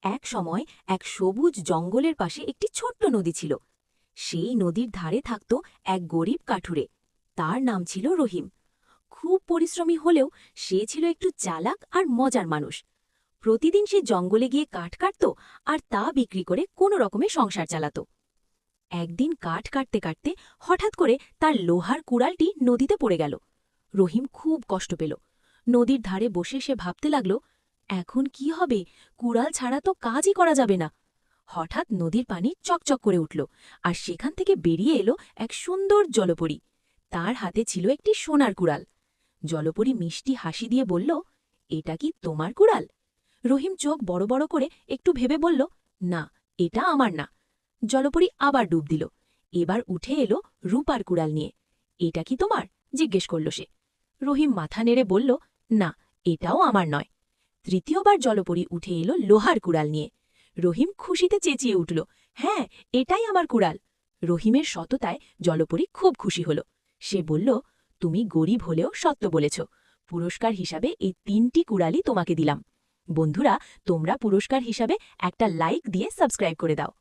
এক সময় এক সবুজ জঙ্গলের পাশে একটি ছোট্ট নদী ছিল। সেই নদীর ধারে থাকত এক গরিব কাঠুরে। তার নাম ছিল রহিম। খুব পরিশ্রমী হলেও সে ছিল একটু চালাক আর মজার মানুষ। প্রতিদিন সে জঙ্গলে গিয়ে কাঠ কাটত আর তা বিক্রি করে কোনো রকমে সংসার চালাত। একদিন কাঠ কাটতে কাটতে হঠাৎ করে তার লোহার কুড়ালটি নদীতে পড়ে গেল। রহিম খুব কষ্ট পেল। নদীর ধারে বসে সে ভাবতে লাগল, এখন কি হবে? কুড়াল ছাড়া তো কাজই করা যাবে না। হঠাৎ নদীর পানি চকচক করে উঠল, আর সেখান থেকে বেরিয়ে এলো এক সুন্দর জলপরী। তার হাতে ছিল একটি সোনার কুড়াল। জলপরী মিষ্টি হাসি দিয়ে বলল, এটা কি তোমার কুড়াল? রহিম চোখ বড় বড় করে একটু ভেবে বলল, না, এটা আমার না। জলপরী আবার ডুব দিল। এবার উঠে এলো রূপার কুড়াল নিয়ে। এটা কি তোমার? জিজ্ঞেস করল সে। রহিম মাথা নেড়ে বলল, না, এটাও আমার নয়। তৃতীয়বার জলপরী উঠে এলো লোহার কুড়াল নিয়ে। রহিম খুশিতে চেঁচিয়ে উঠল, হ্যাঁ, এটাই আমার কুড়াল। রহিমের সততায় জলপরী খুব খুশি হল। সে বলল, তুমি গরিব হলেও সত্য বলেছ। পুরস্কার হিসাবে এই 3টি কুড়ালই তোমাকে দিলাম। বন্ধুরা, তোমরা পুরস্কার হিসাবে একটা লাইক দিয়ে সাবস্ক্রাইব করে দাও।